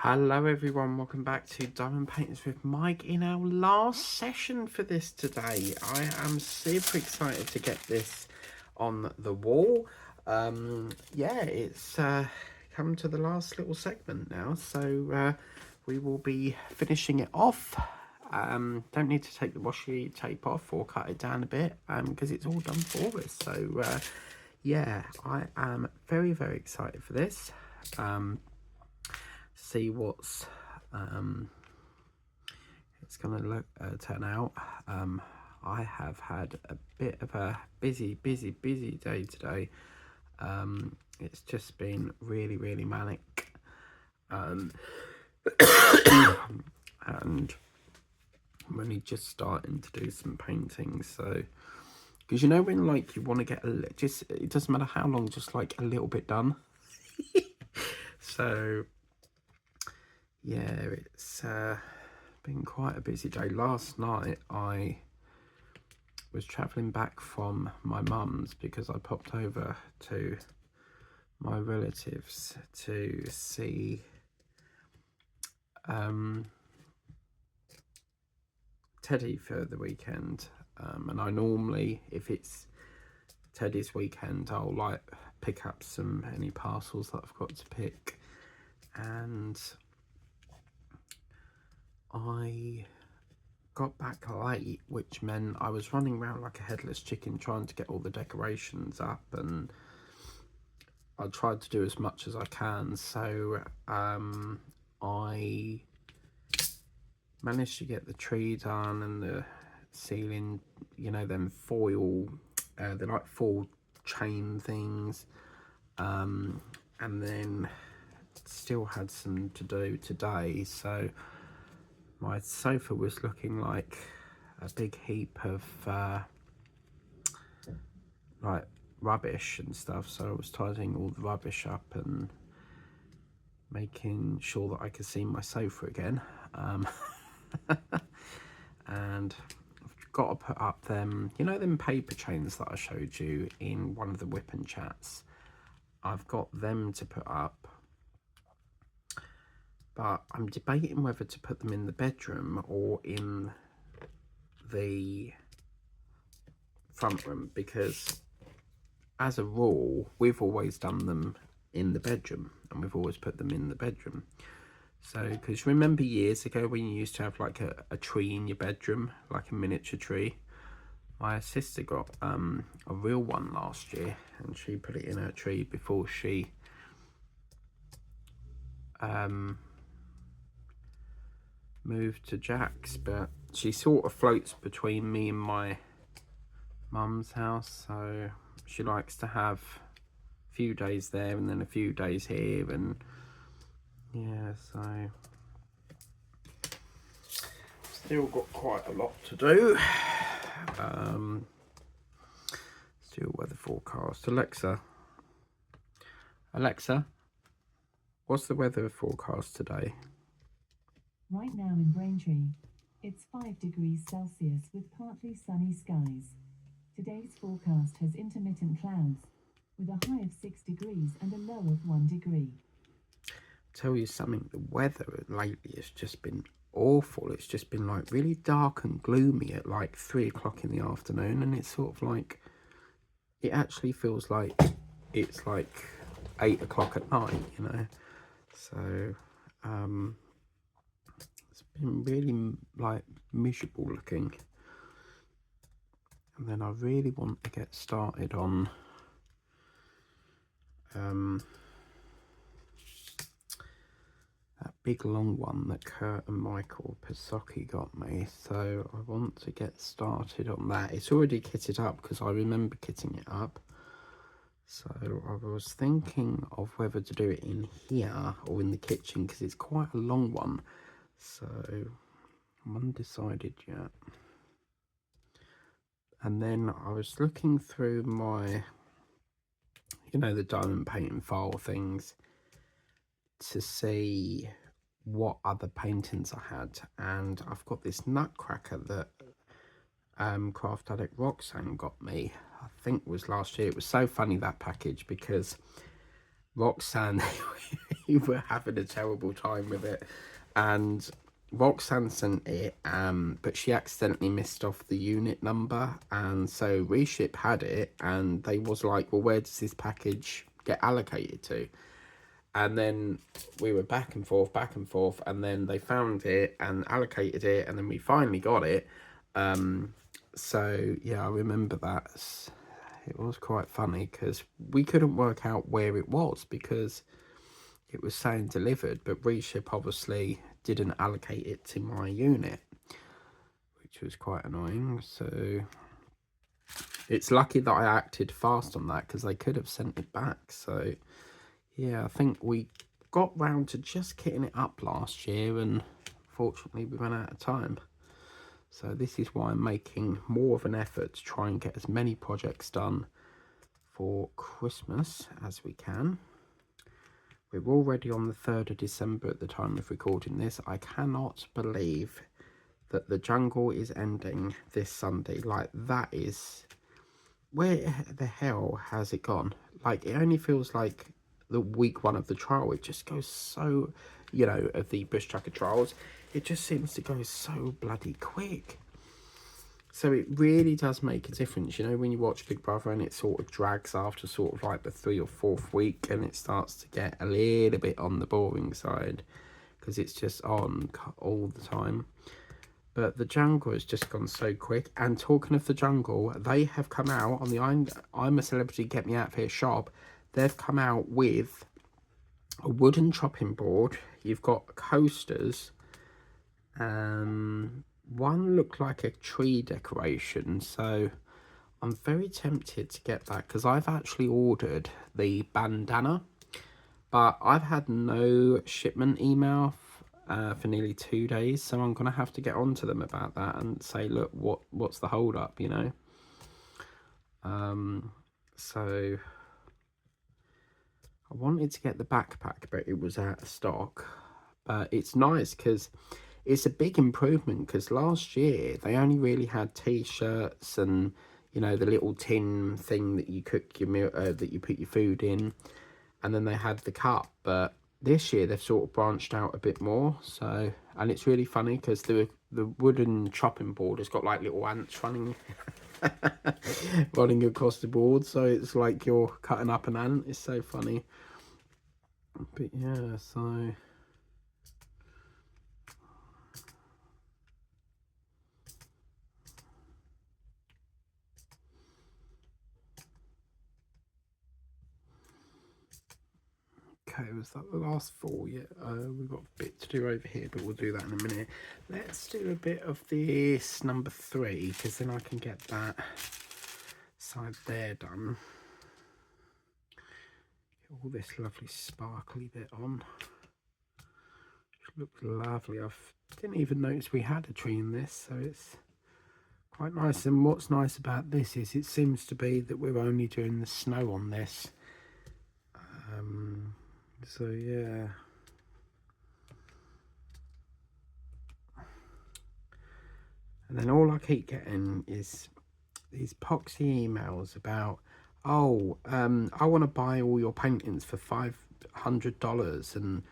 Hello everyone, welcome back to Diamond Painters with Mike in our last session for this today. I am super excited to get this on the wall. Yeah, it's come to the last little segment now, so we will be finishing it off. Don't need to take the washi tape off or cut it down a bit because it's all done for us. So yeah, I am very excited for this. See what's it's gonna look turn out. I have had a bit of a busy day today. It's just been really manic, and I'm only just starting to do some painting. So because you know when like you want to get just it doesn't matter how long, just like a little bit done. So yeah, it's been quite a busy day. Last night I was travelling back from my mum's because I popped over to my relatives to see Teddy for the weekend, and I normally, if it's Teddy's weekend, I'll like pick up any parcels that I've got to pick, and I got back late, which meant I was running around like a headless chicken trying to get all the decorations up, and I tried to do as much as I can. So I managed to get the tree done and the ceiling, you know, them foil, they're like foil chain things, and then still had some to do today. So my sofa was looking like a big heap of like rubbish and stuff, so I was tidying all the rubbish up and making sure that I could see my sofa again. And I've got to put up them, you know, them paper chains that I showed you in one of the whipping chats. I've got them to put up, but I'm debating whether to put them in the bedroom or in the front room, because as a rule we've always done them in the bedroom, and we've always put them in the bedroom. So because remember years ago when you used to have like a tree in your bedroom, like a miniature tree? My sister got a real one last year, and she put it in her tree before she moved to Jack's, but she sort of floats between me and my mum's house, so she likes to have a few days there and then a few days here, and yeah, so still got quite a lot to do. Still weather forecast. Alexa, what's the weather forecast today? Right now in Braintree, it's 5 degrees Celsius with partly sunny skies. Today's forecast has intermittent clouds, with a high of 6 degrees and a low of 1 degree. Tell you something, the weather lately has just been awful. It's just been like really dark and gloomy at like 3 o'clock in the afternoon, and it's sort of like, it actually feels like it's like 8 o'clock at night, you know. So it's been really like miserable looking, and then I really want to get started on that big long one that Kurt and Michael Pasocki got me. So I want to get started on that. It's already kitted up because I remember kitting it up. So I was thinking of whether to do it in here or in the kitchen because it's quite a long one. So I'm undecided yet. And then I was looking through my, you know, the diamond painting file things to see what other paintings I had, and I've got this Nutcracker that Craft Addict Roxanne got me, I think it was last year. It was so funny, that package, because Roxanne, we were having a terrible time with it, and Roxanne sent it, but she accidentally missed off the unit number, and so Reship had it, and they was like, well, where does this package get allocated to? And then we were back and forth, and then they found it and allocated it, and then we finally got it. So yeah, I remember that. It was quite funny because we couldn't work out where it was because it was saying delivered, but Reship obviously didn't allocate it to my unit, which was quite annoying. So it's lucky that I acted fast on that because they could have sent it back. So yeah, I think we got round to just kitting it up last year, and fortunately we ran out of time. So this is why I'm making more of an effort to try and get as many projects done for Christmas as we can. We're already on the 3rd of December at the time of recording this. I cannot believe that the jungle is ending this Sunday. Like, that is... Where the hell has it gone? Like, it only feels like the week 1 of the trial. It just goes so, you know, of the Bush Tracker trials. It just seems to go so bloody quick. So it really does make a difference, you know, when you watch Big Brother and it sort of drags after sort of like the 3rd or 4th week, and it starts to get a little bit on the boring side because it's just on all the time. But the jungle has just gone so quick. And talking of the jungle, they have come out on the I'm a Celebrity Get Me Out of Here shop. They've come out with a wooden chopping board. You've got coasters. One looked like a tree decoration, so I'm very tempted to get that because I've actually ordered the bandana, but I've had no shipment email for nearly 2 days, so I'm gonna have to get onto them about that and say, look, what's the hold up, you know? So I wanted to get the backpack, but it was out of stock. But it's nice because it's a big improvement, because last year they only really had t-shirts and, you know, the little tin thing that you cook your meal, that you put your food in, and then they had the cup. But this year they've sort of branched out a bit more. So, and it's really funny because the wooden chopping board has got like little ants running running across the board, so it's like you're cutting up an ant. It's so funny. But yeah, so okay, was that the last 4? Yeah, we've got a bit to do over here, but we'll do that in a minute. Let's do a bit of this number 3, because then I can get that side there done. Get all this lovely sparkly bit on. Which looks lovely. I didn't even notice we had a tree in this, so it's quite nice. And what's nice about this is it seems to be that we're only doing the snow on this. So yeah. And then all I keep getting is these poxy emails about, oh, I want to buy all your paintings for $500, and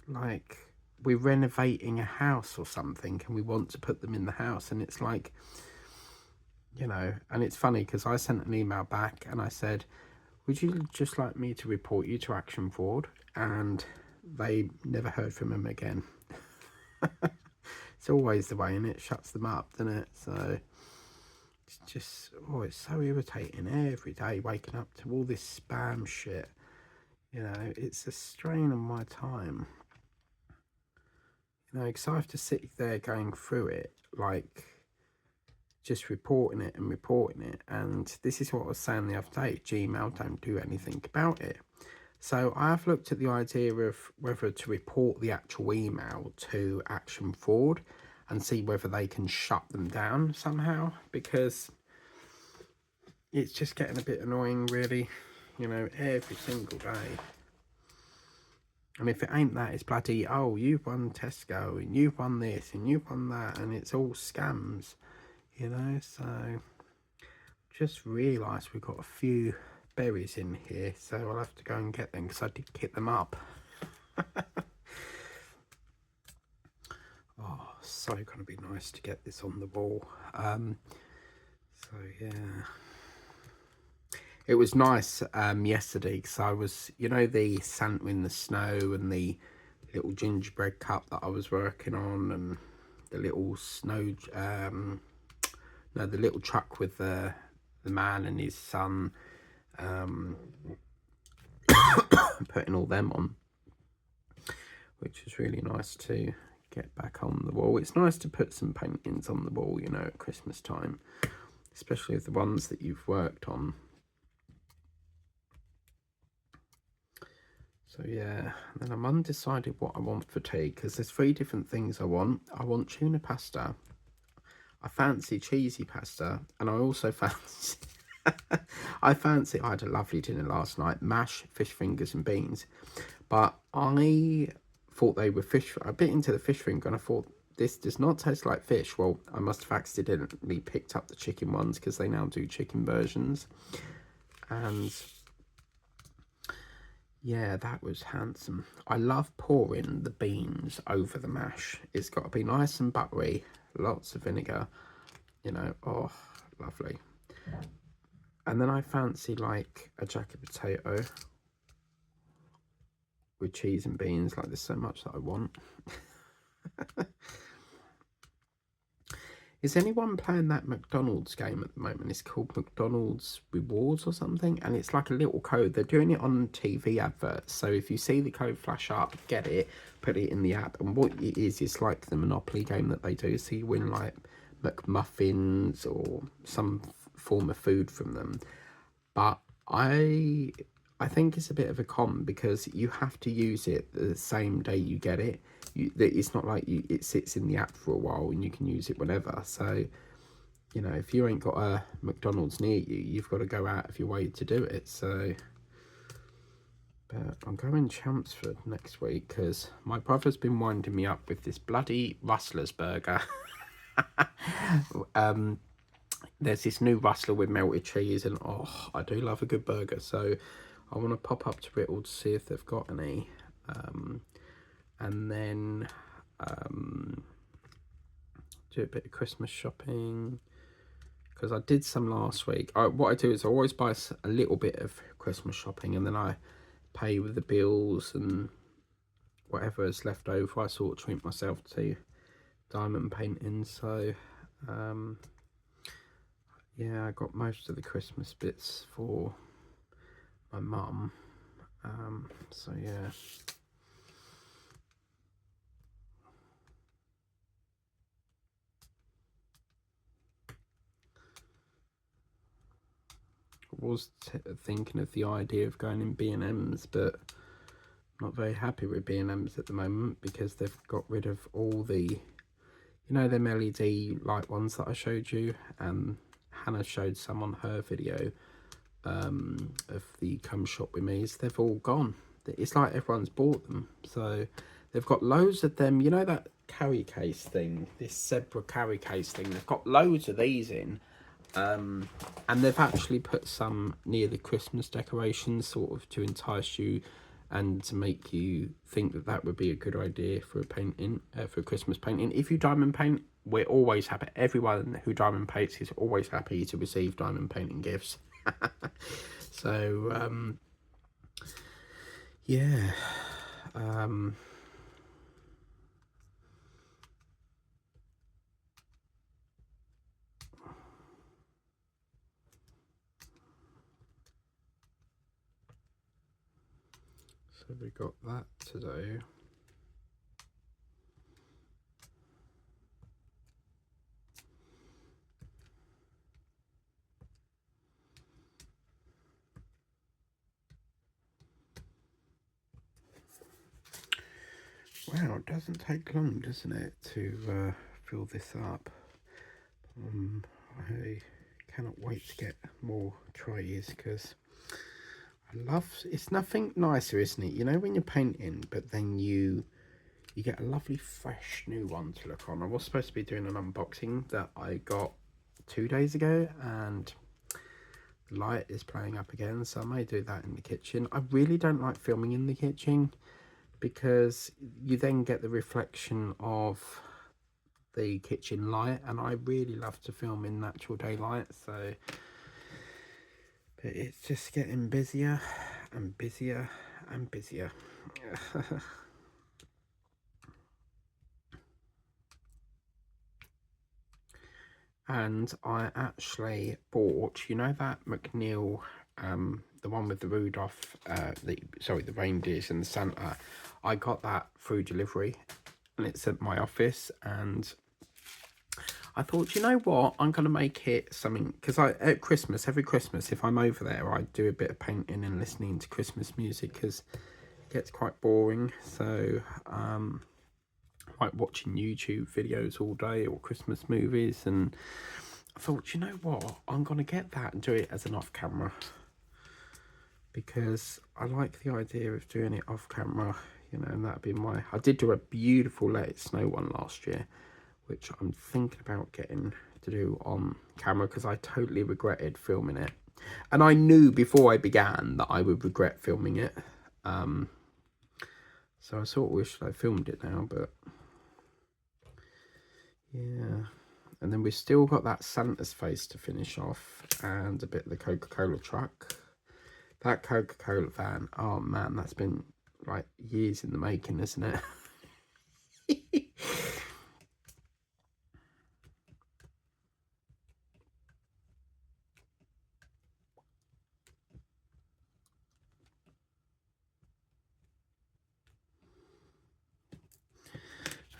like, we're renovating a house or something and we want to put them in the house. And it's like, you know, and it's funny because I sent an email back and I said, would you just like me to report you to Action Fraud? And they never heard from him again. It's always the way, and it shuts them up, doesn't it? So it's just, oh, it's so irritating every day waking up to all this spam shit. You know, it's a strain on my time. You know, because I have to sit there going through it, like, just reporting it. And this is what I was saying the other day, Gmail don't do anything about it. So I've looked at the idea of whether to report the actual email to Action Fraud and see whether they can shut them down somehow, because it's just getting a bit annoying, really, you know, every single day. And if it ain't that, it's bloody, oh, you've won Tesco and you've won this and you've won that, and it's all scams, you know. So just realised we've got a few berries in here, so I'll have to go and get them because I did kit them up. Oh, so going to be nice to get this on the wall. So yeah, it was nice yesterday because I was, you know, the Santa in the snow and the little gingerbread cup that I was working on, and the little snow, no, the little truck with the man and his son, putting all them on, which is really nice to get back on the wall. It's nice to put some paintings on the wall, you know, at Christmas time, especially the ones that you've worked on. So yeah, and then I'm undecided what I want for tea because there's 3 different things I want. I want tuna pasta, I fancy cheesy pasta, and I also fancy I had a lovely dinner last night, mash, fish fingers and beans, but I thought they were fish. I bit into the fish finger and I thought, this does not taste like fish. Well, I must have accidentally picked up the chicken ones because they now do chicken versions. And yeah, that was handsome. I love pouring the beans over the mash. It's got to be nice and buttery, lots of vinegar, you know. Oh, lovely. And then I fancy like a jacket potato with cheese and beans. Like, there's so much that I want. Is anyone playing that McDonald's game at the moment? It's called McDonald's Rewards or something, and it's like a little code. They're doing it on TV adverts, so if you see the code flash up, get it, put it in the app, and what it is, it's like the Monopoly game that they do, so you win like McMuffins or some form of food from them. But I think it's a bit of a con because you have to use it the same day you get it. It's not like it sits in the app for a while and you can use it whenever. So, you know, if you ain't got a McDonald's near you, you've got to go out of your way to do it. So, but I'm going Chelmsford next week because my brother's been winding me up with this bloody Rustler's burger. There's this new Rustler with melted cheese, and oh, I do love a good burger. So I want to pop up to Whittle to see if they've got any. And then do a bit of Christmas shopping because I did some last week. What I do is I always buy a little bit of Christmas shopping and then I pay with the bills, and whatever is left over I sort of treat myself to diamond painting. So yeah, I got most of the Christmas bits for my mum. So yeah. Was thinking of the idea of going in B&M's, but I'm not very happy with B&M's at the moment because they've got rid of all the, you know, them LED light ones that I showed you, and Hannah showed some on her video of the Come Shop With Me's. They've all gone. It's like everyone's bought them. So they've got loads of them, you know, that carry case thing, this zebra carry case thing, they've got loads of these in. And they've actually put some near the Christmas decorations, sort of to entice you and to make you think that that would be a good idea for a painting, for a Christmas painting. If you diamond paint, we're always happy. Everyone who diamond paints is always happy to receive diamond painting gifts. So yeah. So we got that to do. Wow, it doesn't take long, doesn't it, to fill this up. I cannot wait to get more trays because it's nothing nicer, isn't it? You know, when you're painting, but then you get a lovely fresh new one to look on. I was supposed to be doing an unboxing that I got 2 days ago, and light is playing up again, so I may do that in the kitchen. I really don't like filming in the kitchen because you then get the reflection of the kitchen light, and I really love to film in natural daylight. So but it's just getting busier and busier and busier. And I actually bought, you know, that McNeil, the one with the Rudolph, the reindeers and the Santa. I got that through delivery, and it's at my office. And I thought, you know what, I'm gonna make it something, because at Christmas, every Christmas, if I'm over there, I do a bit of painting and listening to Christmas music because it gets quite boring. So like watching YouTube videos all day or Christmas movies, and I thought, you know what, I'm gonna get that and do it as an off camera, because I like the idea of doing it off camera, you know. And that'd be I did do a beautiful Let It Snow one last year, which I'm thinking about getting to do on camera, because I totally regretted filming it, and I knew before I began that I would regret filming it. So I sort of wish I filmed it now, but yeah. And then we've still got that Santa's face to finish off, and a bit of the Coca-Cola truck. That Coca-Cola van, oh man, that's been like years in the making, isn't it?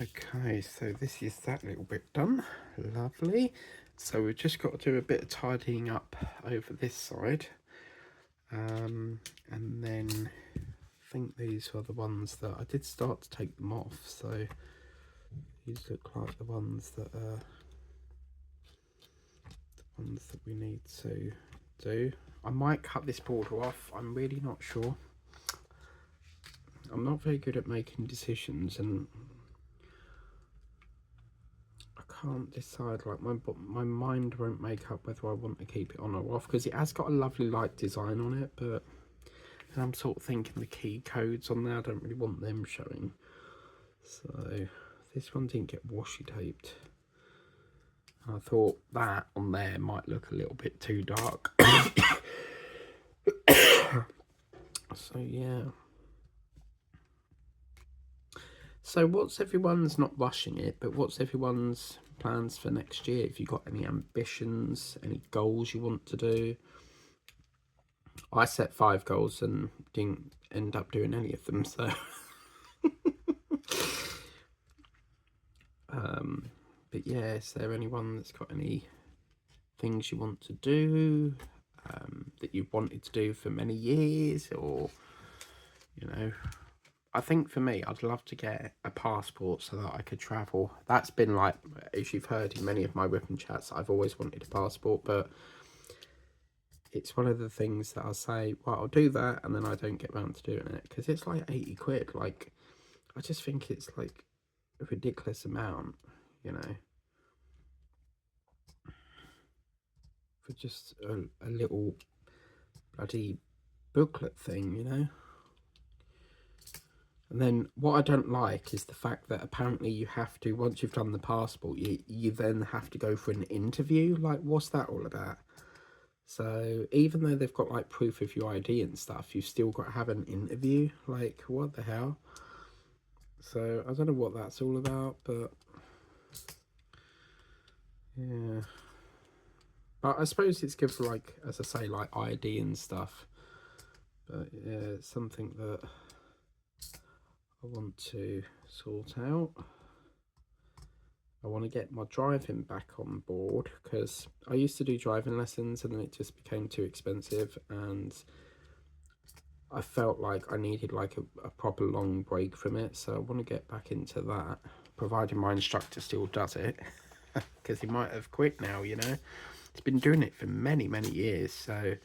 Okay, so this is that little bit done. Lovely. So we've just got to do a bit of tidying up over this side. And then I think these are the ones that I did start to take them off. So these look like the ones that we need to do. I might cut this border off. I'm really not sure. I'm not very good at making decisions, and I can't decide, like my mind won't make up whether I want to keep it on or off, because it has got a lovely light design on it, but and I'm sort of thinking the key codes on there, I don't really want them showing. So this one didn't get washi taped. I thought that on there might look a little bit too dark. So yeah. So what's everyone's, not rushing it, but what's everyone's plans for next year? Have you got any ambitions, any goals you want to do? I set 5 goals and didn't end up doing any of them, so but yeah, is there anyone that's got any things you want to do, that you've wanted to do for many years? Or, you know, I think for me, I'd love to get a passport so that I could travel. That's been, like, as you've heard in many of my Whip and Chats, I've always wanted a passport, but it's one of the things that I'll say, well, I'll do that, and then I don't get around to doing it, because it's like 80 quid. Like, I just think it's like a ridiculous amount, you know, for just a little bloody booklet thing, you know. And then what I don't like is the fact that apparently you have to, once you've done the passport, you then have to go for an interview. Like, what's that all about? So even though they've got like proof of your ID and stuff, you've still got to have an interview. Like, what the hell? So I don't know what that's all about, but yeah. But I suppose it's good for, like, as I say, like ID and stuff. But yeah, it's something that I want to sort out. I want to get my driving back on board, because I used to do driving lessons and then it just became too expensive, and I felt like I needed like a proper long break from it. So I want to get back into that, providing my instructor still does it, because he might have quit now, you know. He's been doing it for many years. So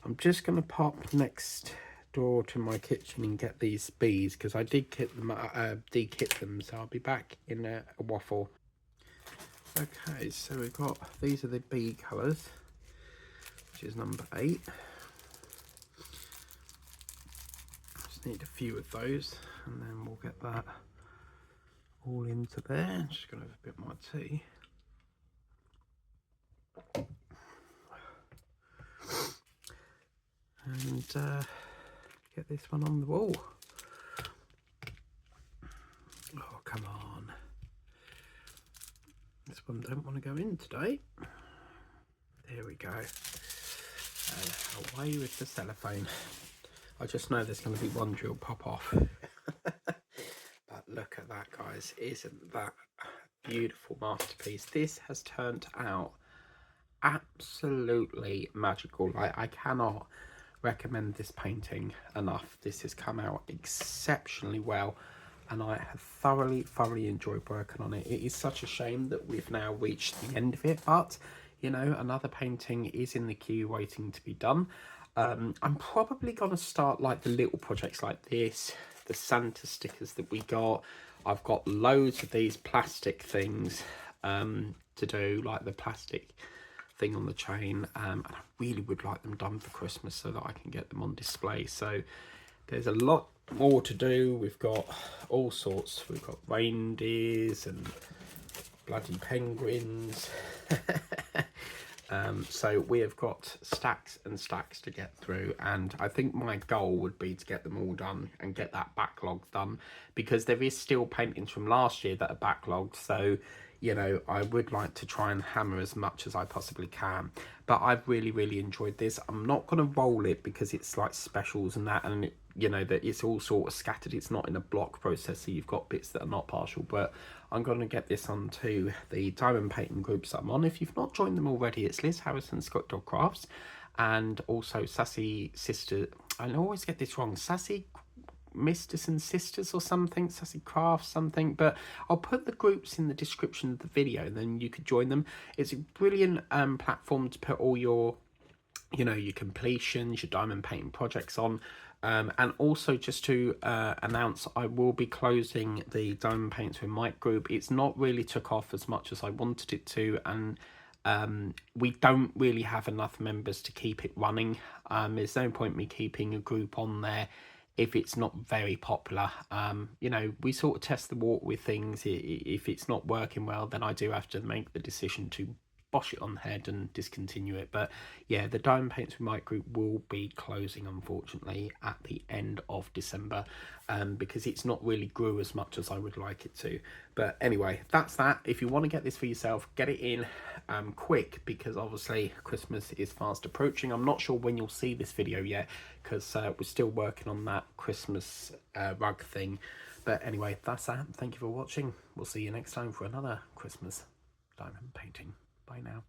I'm just going to pop next door to my kitchen and get these bees, because I did kit them, de-kit them, so I'll be back in a waffle. Okay, so we've got, these are the bee colours. which is number 8. Just need a few of those, and then we'll get that all into there. Just gonna have a bit more tea. And get this one on the wall. Oh, come on. This one don't want to go in today. There we go. And away with the cellophane. I just know there's going to be one drill pop off. But look at that, guys. Isn't that a beautiful masterpiece? This has turned out absolutely magical. Like, I cannot recommend this painting enough. This has come out exceptionally well, and I have thoroughly enjoyed working on it. It is such a shame that we've now reached the end of it, but you know, another painting is in the queue waiting to be done. I'm probably gonna start like the little projects like this, the Santa stickers that we got. I've got loads of these plastic things to do, like the plastic thing on the chain, and I really would like them done for Christmas so that I can get them on display. So there's a lot more to do. We've got all sorts. We've got reindeers and bloody penguins. So we have got stacks and stacks to get through, and I think my goal would be to get them all done and get that backlog done, because there is still paintings from last year that are backlogged. So you know, I would like to try and hammer as much as I possibly can. But I've really enjoyed this. I'm not going to roll it because it's like specials and that, and you know, that it's all sort of scattered. It's not in a block process, so you've got bits that are not partial. But I'm going to get this onto the diamond painting groups that I'm on. If you've not joined them already, it's Liz Harrison, Scott Dog Crafts, and also Sassy Sister. I always get this wrong. Sassy Misters and Sisters or something, Sassy Crafts something, but I'll put the groups in the description of the video, and then you could join them. It's a brilliant platform to put all your, you know, your completions, your diamond painting projects on. And also just to announce, I will be closing the Diamond Paints with Mike group. It's not really took off as much as I wanted it to, and we don't really have enough members to keep it running. There's no point me keeping a group on there if it's not very popular. You know, we sort of test the water with things. If it's not working well, then I do have to make the decision to bosh it on the head and discontinue it. But yeah, the Diamond Paints with Mike group will be closing, unfortunately, at the end of December, because it's not really grew as much as I would like it to. But anyway, that's that. If you want to get this for yourself, get it in quick, because obviously Christmas is fast approaching. I'm not sure when you'll see this video yet, because we're still working on that Christmas rug thing. But anyway, that's that. Thank you for watching. We'll see you next time for another Christmas diamond painting. Bye now.